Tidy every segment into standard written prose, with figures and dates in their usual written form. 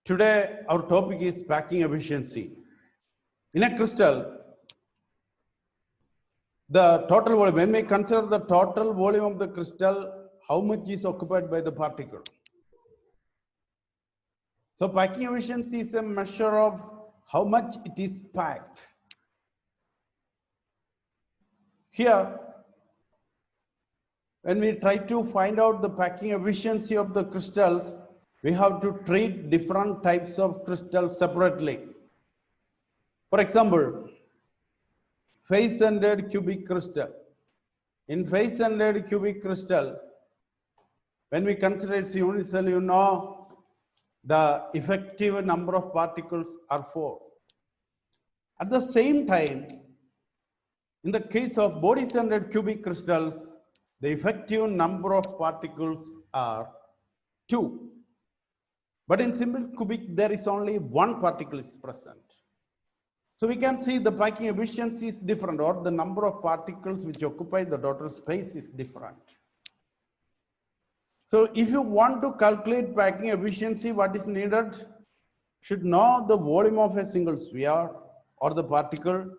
Today, our topic is packing efficiency. In a crystal, the total volume, when we consider the total volume of the crystal, how much is occupied by the particle? So packing efficiency is a measure of how much it is packed. Here, when we try to find out the packing efficiency of the crystals, we have to treat different types of crystals separately. For example, face-centered cubic crystal. In face-centered cubic crystal, when we consider its unit cell, you know the effective number of particles are 4. At the same time, in the case of body-centered cubic crystals, the effective number of particles are 2. But in simple cubic, there is only 1 particle is present. So we can see the packing efficiency is different, or the number of particles which occupy the total space is different. So if you want to calculate packing efficiency, what is needed? Should know the volume of a single sphere or the particle,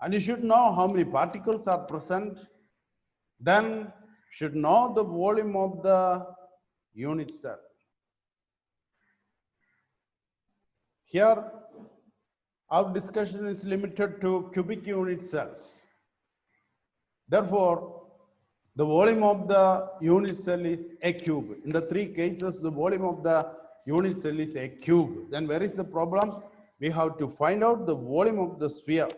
and you should know how many particles are present. Then should know the volume of the unit cell. Here, our discussion is limited to cubic unit cells. Therefore, the volume of the unit cell is a cube. In the 3 cases, the volume of the unit cell is a cube. Then where is the problem? We have to find out the volume of the sphere.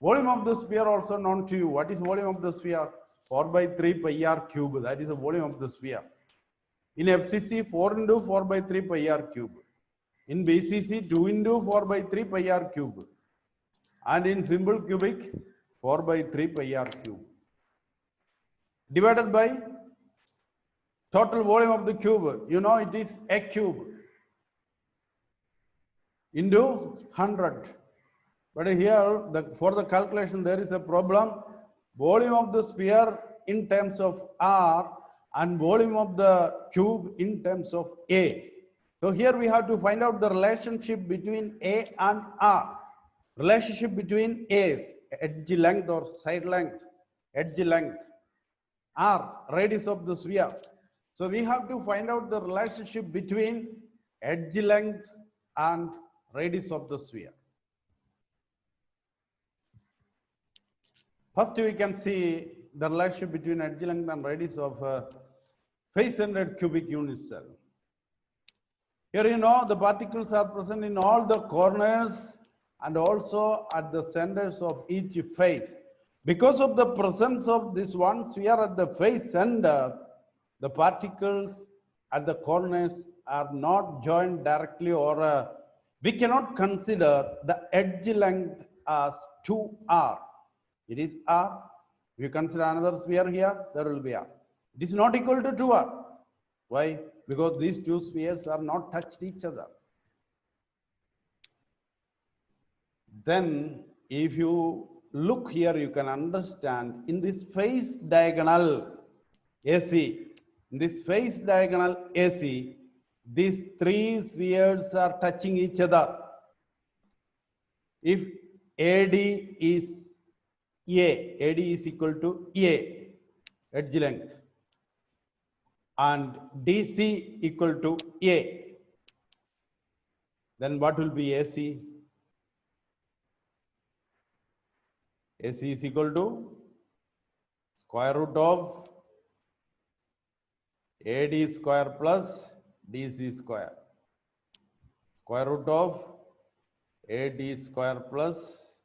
Volume of the sphere also known to you. What is volume of the sphere? 4 by 3 pi r cube. That is the volume of the sphere. In FCC, 4 into 4 by 3 pi r cube. In BCC, 2 into 4 by 3 pi r cube. And in simple cubic, 4 by 3 pi r cube. Divided by total volume of the cube. You know it is a cube into 100. But here, for the calculation, there is a problem. Volume of the sphere in terms of R and volume of the cube in terms of A. So here we have to find out the relationship between A and R. Relationship between A's, edge length or side length, edge length, R, radius of the sphere. So we have to find out the relationship between edge length and radius of the sphere. First, we can see the relationship between edge length and radius of a face-centered cubic unit cell. Here you know the particles are present in all the corners and also at the centers of each face. Because of the presence of this one sphere at the face center, the particles at the corners are not joined directly, or we cannot consider the edge length as 2r. It is r. If you consider another sphere here, there will be r. It is not equal to 2r. Why? Because these two spheres are not touched each other. Then, if you look here, you can understand in this face diagonal AC, in this face diagonal AC, these 3 spheres are touching each other. If AD is AD is equal to A, edge length, and DC equal to A, then what will be AC? AC is equal to square root of AD square plus DC square. Square root of AD square plus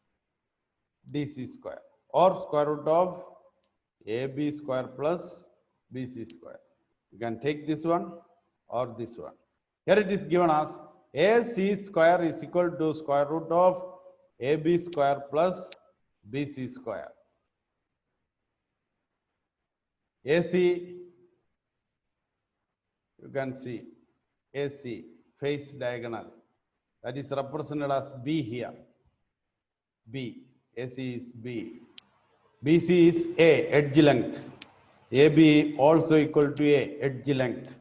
DC square, or square root of AB square plus BC square. You can take this one or this one. Here it is given as AC square is equal to square root of AB square plus BC square. AC, you can see AC, face diagonal, that is represented as B here. B, AC is B. BC is A, edge length. AB also equal to A, edge length.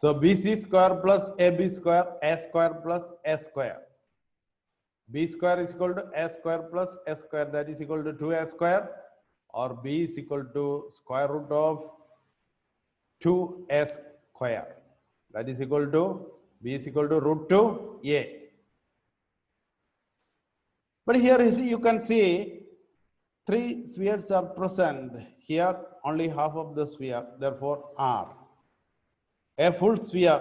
So BC square plus AB square, A square plus A square. B square is equal to A square plus A square, that is equal to 2A square, or B is equal to square root of 2A square. That is equal to, B is equal to root 2A. But here you can see 3 spheres are present. Here only half of the sphere, therefore R. A full sphere,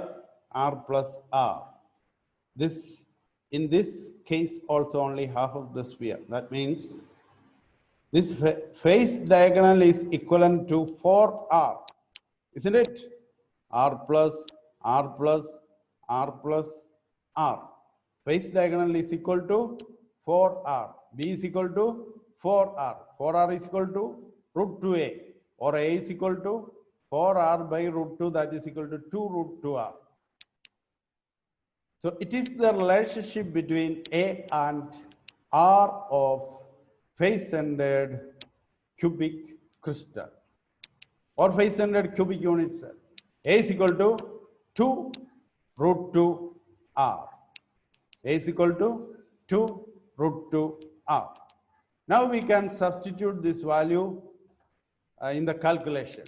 R plus R. In this case also only half of the sphere. That means this face diagonal is equivalent to 4R, isn't it? R plus R plus R plus R. Face diagonal is equal to 4R. B is equal to 4R. 4R is equal to root 2A, or A is equal to 4R by root 2, that is equal to 2 root 2R. So it is the relationship between A and R of face-centered cubic crystal or face-centered cubic unit cell. A is equal to 2 root 2 R. A is equal to 2 root 2 R. Now we can substitute this value in the calculation.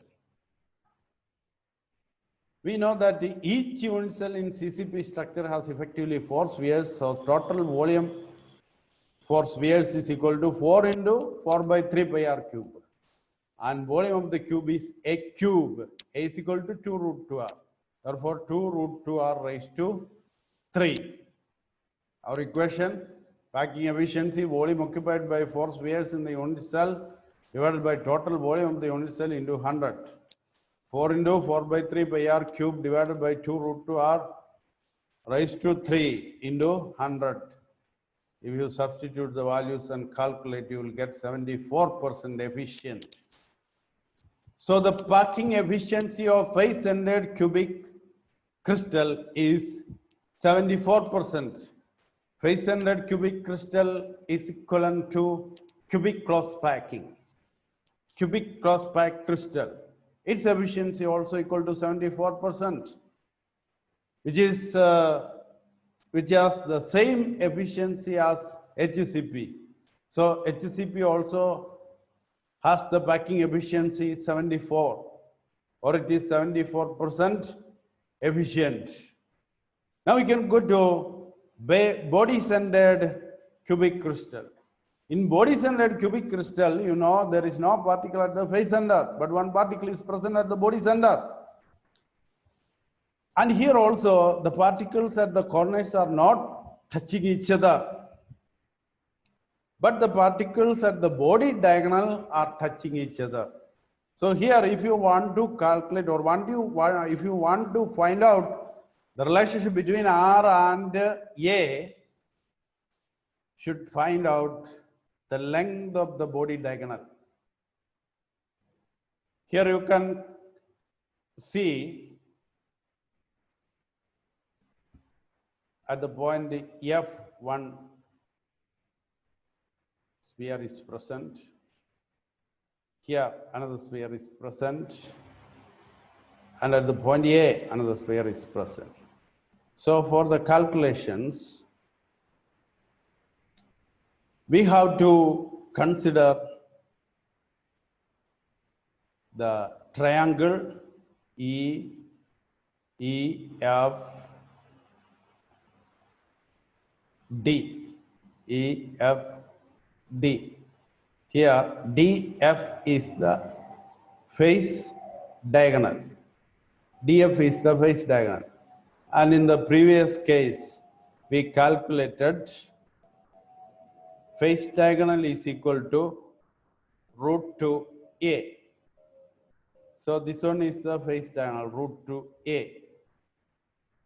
We know that each unit cell in CCP structure has effectively 4 spheres, so total volume for spheres is equal to 4 into 4 by 3 pi r cube. And volume of the cube is a cube. A is equal to 2 root 2 r. Therefore, 2 root 2 r raised to 3. Our equation, packing efficiency, volume occupied by 4 spheres in the unit cell divided by total volume of the unit cell into 100. 4 into 4 by 3 pi r cube divided by 2 root 2 r raised to 3 into 100. If you substitute the values and calculate, you will get 74% efficient. So the packing efficiency of face-centered cubic crystal is 74%. Face-centered cubic crystal is equivalent to cubic close packing. Cubic close packed crystal. Its efficiency also equal to 74%, which has the same efficiency as HCP. So HCP also has the packing efficiency 74, or it is 74% efficient. Now we can go to body-centered cubic crystal. In body-centered cubic crystal, you know, there is no particle at the face center, but one particle is present at the body center. And here also, the particles at the corners are not touching each other, but the particles at the body diagonal are touching each other. So here, if you want to calculate or if you want to find out the relationship between R and A, should find out the length of the body diagonal. Here you can see at the point F1 sphere is present. Here another sphere is present. And at the point A, another sphere is present. So for the calculations, we have to consider the triangle EEFD. Here DF is the face diagonal. DF is the face diagonal. And in the previous case, we calculated face diagonal is equal to root 2A. So this one is the face diagonal, root 2A.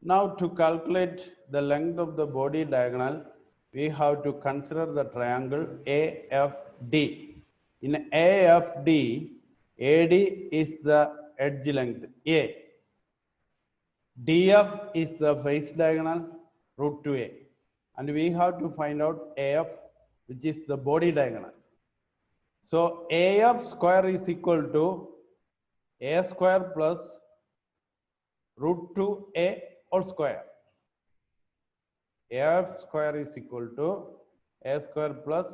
Now to calculate the length of the body diagonal, we have to consider the triangle AFD. In AFD, AD is the edge length A. DF is the face diagonal, root 2A. And we have to find out AF, which is the body diagonal. So AF square is equal to A square plus root 2a whole square. AF square is equal to a square plus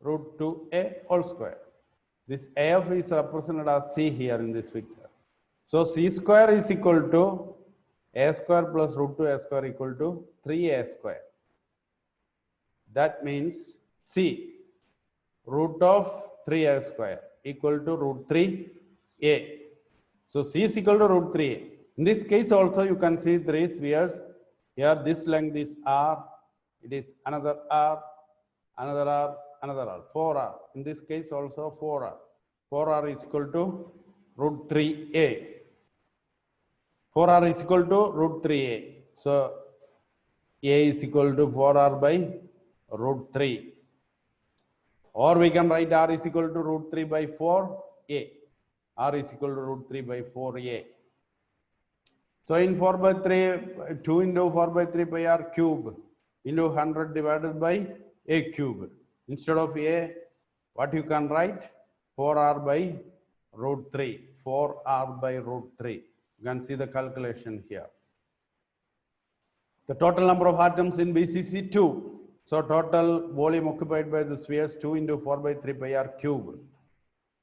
root 2a whole square. This AF is represented as C here in this picture. So C square is equal to a square plus root 2a square equal to 3a square. That means C, root of 3a square equal to root 3a. So C is equal to root 3a. In this case also you can see three spheres. Here this length is r, it is another r, another r, another r, 4r. In this case also 4r. 4r is equal to root 3a. 4r is equal to root 3a. So a is equal to 4r by root 3. Or we can write r is equal to root 3 by 4a. R is equal to root 3 by 4a. So in 4 by 3, 2 into 4 by 3 by r cube into 100 divided by a cube. Instead of a, what you can write? 4r by root 3. 4r by root 3. You can see the calculation here. The total number of atoms in BCC 2. So total volume occupied by the spheres 2 into 4 by 3 by r cube.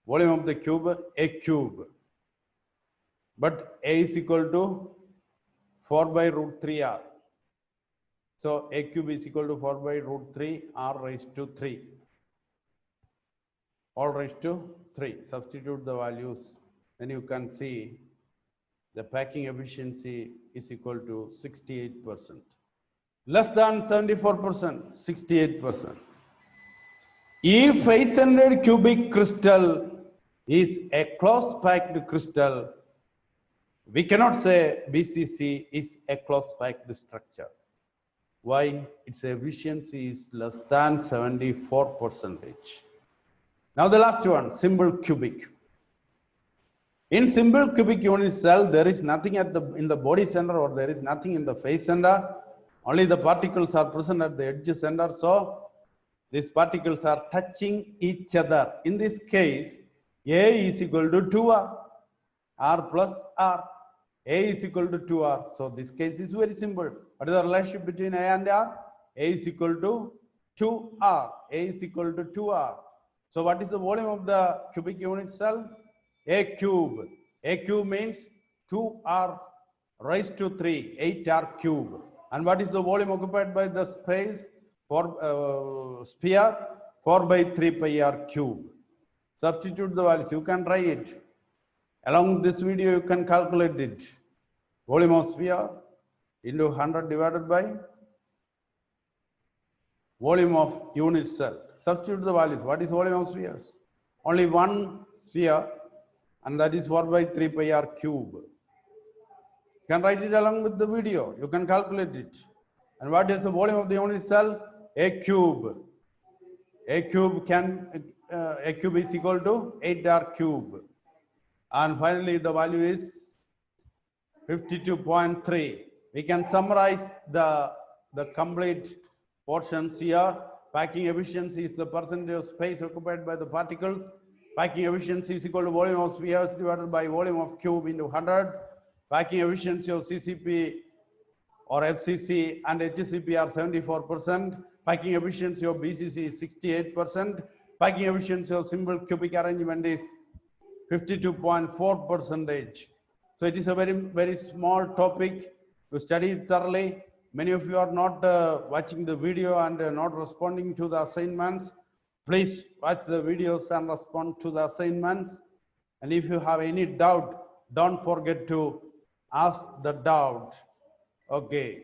Volume of the cube, a cube. But a is equal to 4 by root 3r. So a cube is equal to 4 by root 3 r raised to 3. All raised to 3. Substitute the values. Then you can see the packing efficiency is equal to 68%. Less than 74%, 68%. If face-centered cubic crystal is a close-packed crystal, we cannot say BCC is a close-packed structure. Why? Its efficiency is less than 74%. Now the last one, simple cubic. In simple cubic unit cell, there is nothing in the body center, or there is nothing in the face center. Only the particles are present at the edge center. So these particles are touching each other. In this case, A is equal to 2R, R plus R. A is equal to 2R. So this case is very simple. What is the relationship between A and R? A is equal to 2R. A is equal to 2R. So what is the volume of the cubic unit cell? A cube. A cube means 2R raised to 3, 8R cube. And what is the volume occupied by the space for sphere? 4 by 3 pi r cube. Substitute the values. You can try it. Along with this video, you can calculate it. Volume of sphere into 100 divided by volume of unit cell. Substitute the values. What is volume of spheres? Only one sphere, and that is 4 by 3 pi r cube. You can write it along with the video. You can calculate it. And what is the volume of the unit cell? A cube. A cube is equal to 8r cube. And finally, the value is 52.3. We can summarize the complete portions here. Packing efficiency is the percentage of space occupied by the particles. Packing efficiency is equal to volume of spheres divided by volume of cube into 100. Packing efficiency of CCP or FCC and HCP are 74%. Packing efficiency of BCC is 68%. Packing efficiency of simple cubic arrangement is 52.4%. So it is a very, very small topic to study it thoroughly. Many of you are not watching the video and not responding to the assignments. Please watch the videos and respond to the assignments. And if you have any doubt, don't forget to ask the doubt. Okay.